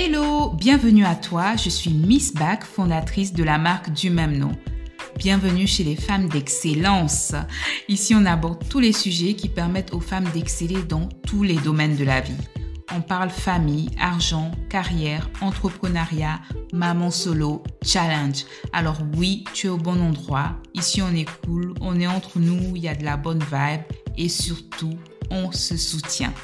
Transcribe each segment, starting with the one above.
Hello, bienvenue à toi, je suis Miss Back, fondatrice de la marque du même nom. Bienvenue chez les femmes d'excellence. Ici, on aborde tous les sujets qui permettent aux femmes d'exceller dans tous les domaines de la vie. On parle famille, argent, carrière, entrepreneuriat, maman solo, challenge. Alors oui, tu es au bon endroit. Ici, on est cool, on est entre nous, il y a de la bonne vibe et surtout, on se soutient.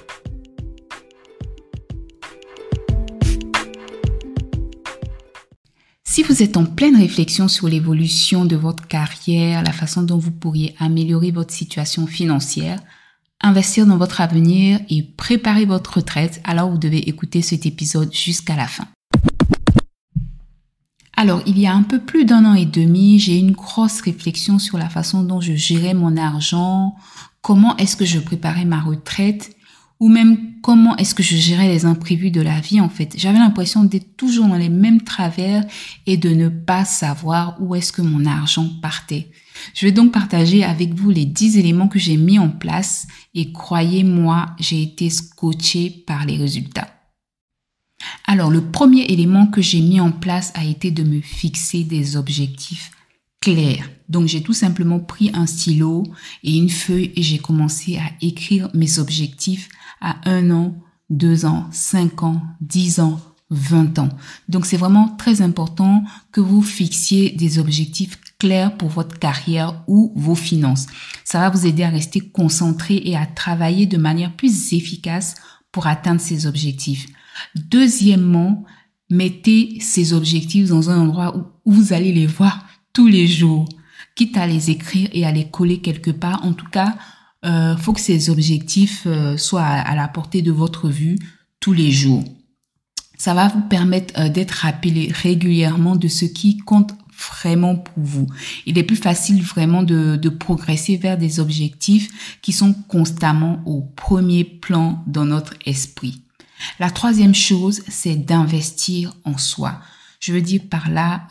Si vous êtes en pleine réflexion sur l'évolution de votre carrière, la façon dont vous pourriez améliorer votre situation financière, investir dans votre avenir et préparer votre retraite, alors vous devez écouter cet épisode jusqu'à la fin. Alors, il y a un peu plus d'1 an et demi, j'ai eu une grosse réflexion sur la façon dont je gérais mon argent, comment est-ce que je préparais ma retraite, ou même comment est-ce que je gérais les imprévus de la vie en fait. J'avais l'impression d'être toujours dans les mêmes travers et de ne pas savoir où est-ce que mon argent partait. Je vais donc partager avec vous les 10 éléments que j'ai mis en place et croyez-moi, j'ai été scotchée par les résultats. Alors, le premier élément que j'ai mis en place a été de me fixer des objectifs clairs. Donc, j'ai tout simplement pris un stylo et une feuille et j'ai commencé à écrire mes objectifs à 1 an, 2 ans, 5 ans, 10 ans, 20 ans. Donc, c'est vraiment très important que vous fixiez des objectifs clairs pour votre carrière ou vos finances. Ça va vous aider à rester concentré et à travailler de manière plus efficace pour atteindre ces objectifs. Deuxièmement, mettez ces objectifs dans un endroit où vous allez les voir tous les jours, quitte à les écrire et à les coller quelque part. En tout cas, faut que ces objectifs soient à la portée de votre vue tous les jours. Ça va vous permettre d'être rappelé régulièrement de ce qui compte vraiment pour vous. Il est plus facile vraiment de progresser vers des objectifs qui sont constamment au premier plan dans notre esprit. La troisième chose, c'est d'investir en soi. Je veux dire par là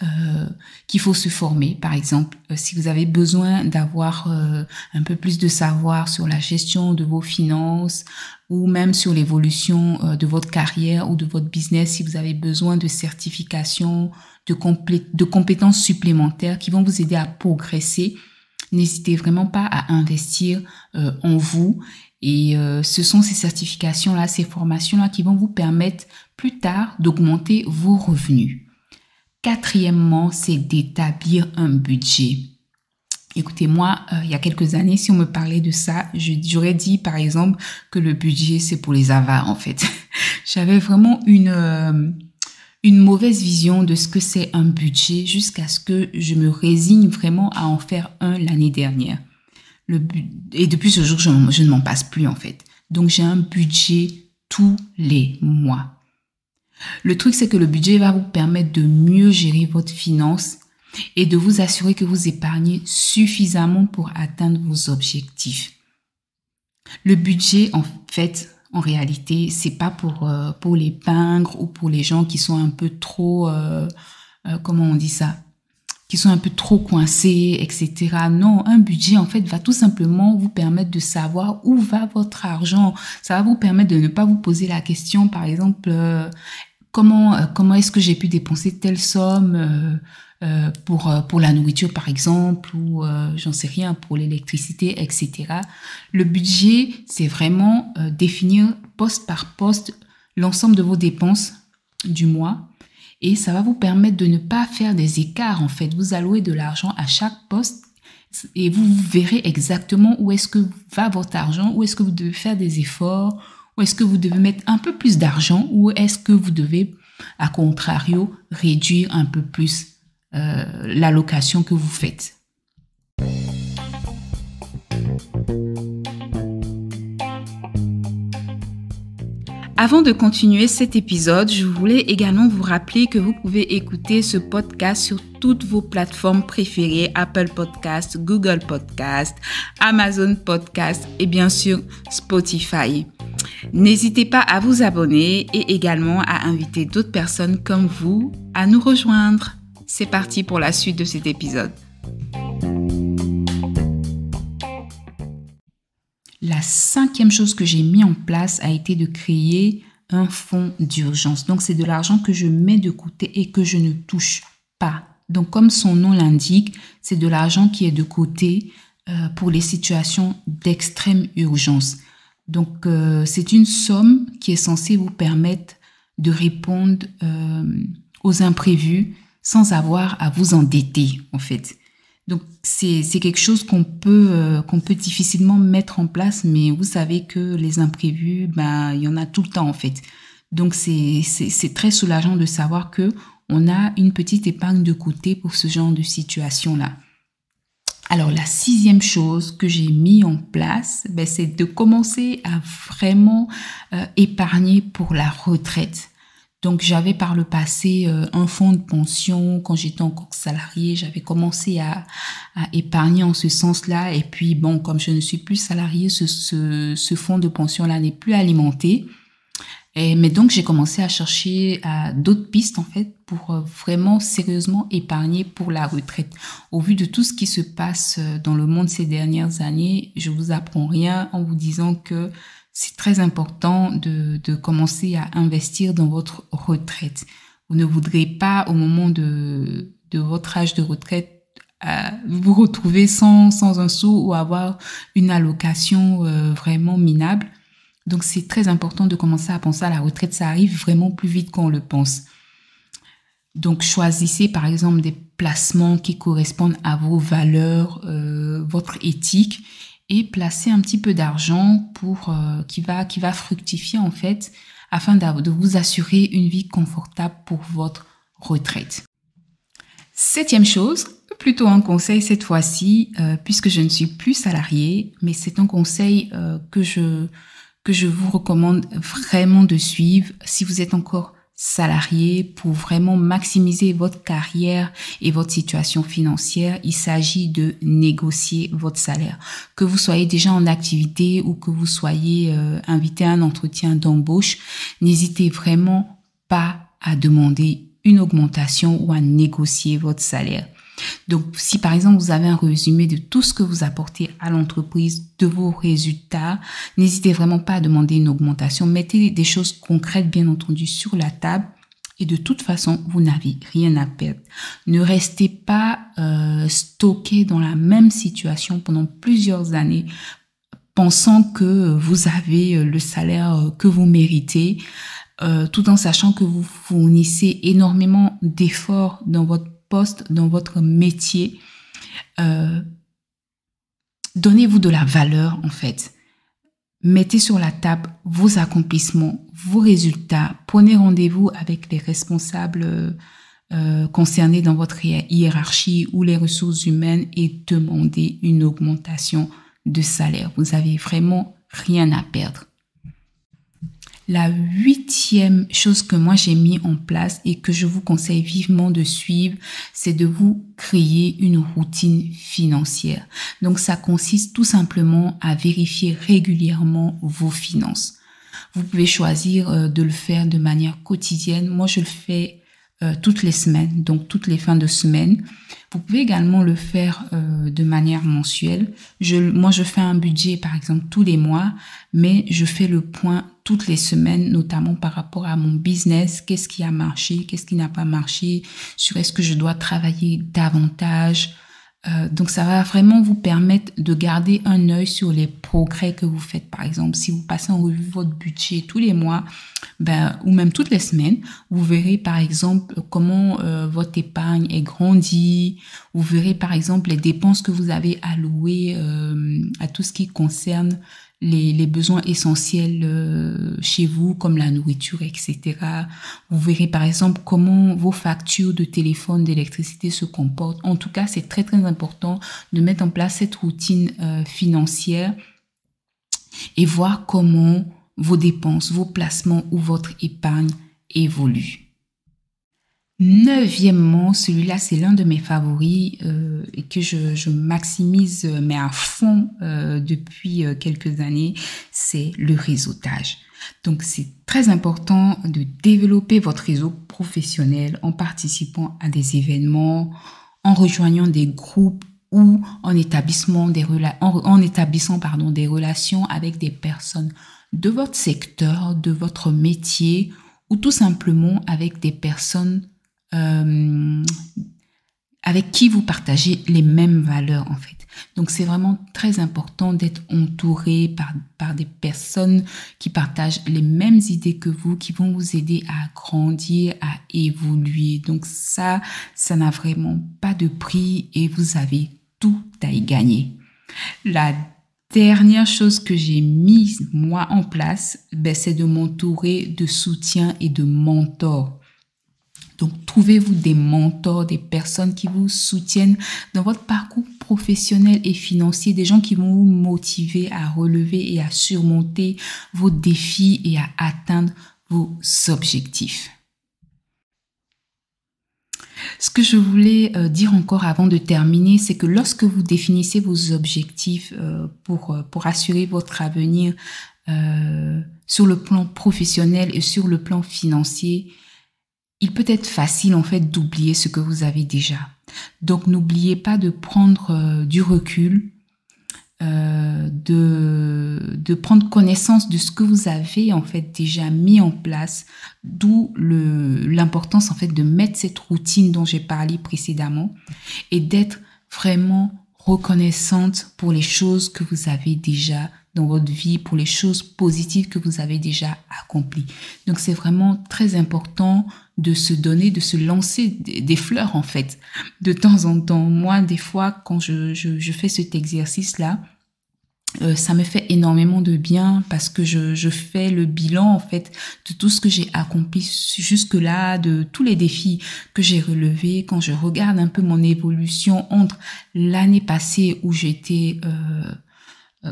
qu'il faut se former. Par exemple, si vous avez besoin d'avoir un peu plus de savoir sur la gestion de vos finances ou même sur l'évolution de votre carrière ou de votre business, si vous avez besoin de certifications, de compétences supplémentaires qui vont vous aider à progresser, n'hésitez vraiment pas à investir en vous. Et ce sont ces certifications-là, ces formations-là qui vont vous permettre plus tard d'augmenter vos revenus. Quatrièmement, c'est d'établir un budget. Écoutez, moi, il y a quelques années, si on me parlait de ça, j'aurais dit, par exemple, que le budget, c'est pour les avares, en fait. J'avais vraiment une mauvaise vision de ce que c'est un budget jusqu'à ce que je me résigne vraiment à en faire un l'année dernière. Et depuis ce jour, je ne m'en passe plus, en fait. Donc, j'ai un budget tous les mois. Le truc, c'est que le budget va vous permettre de mieux gérer votre finance et de vous assurer que vous épargnez suffisamment pour atteindre vos objectifs. Le budget, en fait, en réalité, c'est pas pour les pingres ou pour les gens qui sont un peu trop, comment on dit ça, qui sont un peu trop coincés, etc. Non, un budget, en fait, va tout simplement vous permettre de savoir où va votre argent. Ça va vous permettre de ne pas vous poser la question, par exemple, comment est-ce que j'ai pu dépenser telle somme pour la nourriture, par exemple, ou j'en sais rien, pour l'électricité, etc. Le budget, c'est vraiment définir poste par poste l'ensemble de vos dépenses du mois. Et ça va vous permettre de ne pas faire des écarts, en fait. Vous allouez de l'argent à chaque poste et vous verrez exactement où est-ce que va votre argent, où est-ce que vous devez faire des efforts, où est-ce que vous devez mettre un peu plus d'argent, où est-ce que vous devez, à contrario, réduire un peu plus l'allocation que vous faites. Avant de continuer cet épisode, je voulais également vous rappeler que vous pouvez écouter ce podcast sur toutes vos plateformes préférées, Apple Podcast, Google Podcast, Amazon Podcast et bien sûr Spotify. N'hésitez pas à vous abonner et également à inviter d'autres personnes comme vous à nous rejoindre. C'est parti pour la suite de cet épisode. La 5e chose que j'ai mis en place a été de créer un fonds d'urgence. Donc, c'est de l'argent que je mets de côté et que je ne touche pas. Donc, comme son nom l'indique, c'est de l'argent qui est de côté pour les situations d'extrême urgence. Donc, c'est une somme qui est censée vous permettre de répondre aux imprévus sans avoir à vous endetter, en fait. Donc, c'est quelque chose qu'on peut difficilement mettre en place, mais vous savez que les imprévus, il y en a tout le temps, en fait. Donc, c'est très soulageant de savoir que on a une petite épargne de côté pour ce genre de situation-là. Alors, la 6e chose que j'ai mis en place, c'est de commencer à vraiment épargner pour la retraite. Donc, j'avais par le passé un fonds de pension. Quand j'étais encore salariée, j'avais commencé à épargner en ce sens-là. Et puis, bon, comme je ne suis plus salariée, ce fonds de pension-là n'est plus alimenté. Mais donc, j'ai commencé à chercher d'autres pistes, en fait, pour vraiment sérieusement épargner pour la retraite. Au vu de tout ce qui se passe dans le monde ces dernières années, je vous apprends rien en vous disant que c'est très important de commencer à investir dans votre retraite. Vous ne voudrez pas, au moment de votre âge de retraite, vous retrouver sans un sou ou avoir une allocation vraiment minable. Donc, c'est très important de commencer à penser à la retraite. Ça arrive vraiment plus vite qu'on le pense. Donc, choisissez par exemple des placements qui correspondent à vos valeurs, votre éthique, et placez un petit peu d'argent pour qui va fructifier en fait, afin de vous assurer une vie confortable pour votre retraite. 7e chose, plutôt un conseil cette fois-ci, puisque je ne suis plus salariée, mais c'est un conseil que je vous recommande vraiment de suivre si vous êtes encore salarié pour vraiment maximiser votre carrière et votre situation financière. Il s'agit de négocier votre salaire. Que vous soyez déjà en activité ou que vous soyez invité à un entretien d'embauche, n'hésitez vraiment pas à demander une augmentation ou à négocier votre salaire. Donc, si par exemple vous avez un résumé de tout ce que vous apportez à l'entreprise, de vos résultats, n'hésitez vraiment pas à demander une augmentation. Mettez des choses concrètes, bien entendu, sur la table. Et de toute façon, vous n'avez rien à perdre. Ne restez pas stocké dans la même situation pendant plusieurs années, pensant que vous avez le salaire que vous méritez, tout en sachant que vous fournissez énormément d'efforts dans votre poste, dans votre métier. Donnez-vous de la valeur, en fait. Mettez sur la table vos accomplissements, vos résultats. Prenez rendez-vous avec les responsables concernés dans votre hiérarchie ou les ressources humaines et demandez une augmentation de salaire. Vous n'avez vraiment rien à perdre. La 8e chose que moi j'ai mis en place et que je vous conseille vivement de suivre, c'est de vous créer une routine financière. Donc ça consiste tout simplement à vérifier régulièrement vos finances. Vous pouvez choisir de le faire de manière quotidienne. Moi je le fais toutes les semaines, donc toutes les fins de semaine. Vous pouvez également le faire de manière mensuelle. Moi, je fais un budget, par exemple, tous les mois, mais je fais le point toutes les semaines, notamment par rapport à mon business. Qu'est-ce qui a marché? Qu'est-ce qui n'a pas marché? Sur est-ce que je dois travailler davantage? Donc, ça va vraiment vous permettre de garder un œil sur les progrès que vous faites. Par exemple, si vous passez en revue votre budget tous les mois, ou même toutes les semaines, vous verrez par exemple comment votre épargne est grandie. Vous verrez par exemple les dépenses que vous avez allouées à tout ce qui concerne les besoins essentiels chez vous, comme la nourriture, etc. Vous verrez par exemple comment vos factures de téléphone, d'électricité se comportent. En tout cas, c'est très très important de mettre en place cette routine financière et voir comment vos dépenses, vos placements ou votre épargne évoluent. 9e, celui-là c'est l'un de mes favoris et que je maximise mais à fond depuis quelques années, c'est le réseautage. Donc c'est très important de développer votre réseau professionnel en participant à des événements, en rejoignant des groupes ou en établissant des relations avec des personnes de votre secteur, de votre métier, ou tout simplement avec des personnes avec qui vous partagez les mêmes valeurs en fait. Donc c'est vraiment très important d'être entouré par des personnes qui partagent les mêmes idées que vous, qui vont vous aider à grandir, à évoluer. Donc ça n'a vraiment pas de prix et vous avez tout à y gagner. La dernière chose que j'ai mise moi en place, c'est de m'entourer de soutien et de mentors. Donc, trouvez-vous des mentors, des personnes qui vous soutiennent dans votre parcours professionnel et financier, des gens qui vont vous motiver à relever et à surmonter vos défis et à atteindre vos objectifs. Ce que je voulais dire encore avant de terminer, c'est que lorsque vous définissez vos objectifs pour assurer votre avenir sur le plan professionnel et sur le plan financier, il peut être facile en fait d'oublier ce que vous avez déjà. Donc n'oubliez pas de prendre du recul, de prendre connaissance de ce que vous avez en fait déjà mis en place, d'où l'importance en fait de mettre cette routine dont j'ai parlé précédemment et d'être vraiment reconnaissante pour les choses que vous avez déjà dans votre vie, pour les choses positives que vous avez déjà accomplies. Donc c'est vraiment très important de se donner, de se lancer des fleurs en fait, de temps en temps. Moi, des fois, quand je fais cet exercice-là, ça me fait énormément de bien parce que je fais le bilan en fait de tout ce que j'ai accompli jusque-là, de tous les défis que j'ai relevés. Quand je regarde un peu mon évolution entre l'année passée où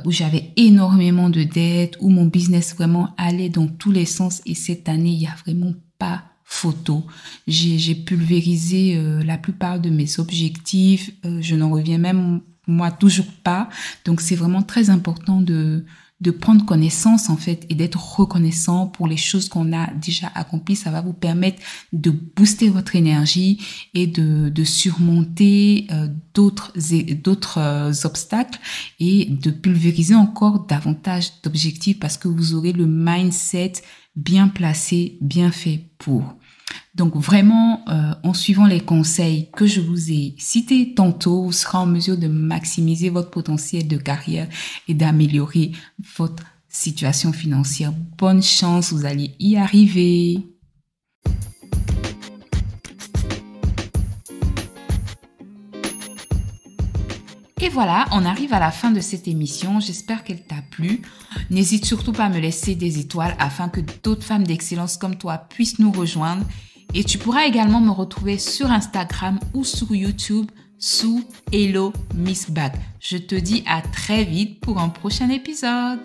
où j'avais énormément de dettes, où mon business vraiment allait dans tous les sens et cette année, il y a vraiment pas photo. J'ai pulvérisé la plupart de mes objectifs. Je n'en reviens même moi toujours pas. Donc c'est vraiment très important de prendre connaissance en fait et d'être reconnaissant pour les choses qu'on a déjà accomplies. Ça va vous permettre de booster votre énergie et de surmonter d'autres obstacles et de pulvériser encore davantage d'objectifs parce que vous aurez le mindset bien placé, bien fait pour. Donc vraiment, en suivant les conseils que je vous ai cités tantôt, vous serez en mesure de maximiser votre potentiel de carrière et d'améliorer votre situation financière. Bonne chance, vous allez y arriver. Et voilà, on arrive à la fin de cette émission. J'espère qu'elle t'a plu. N'hésite surtout pas à me laisser des étoiles afin que d'autres femmes d'excellence comme toi puissent nous rejoindre. Et tu pourras également me retrouver sur Instagram ou sur YouTube sous Hello Miss Bag. Je te dis à très vite pour un prochain épisode.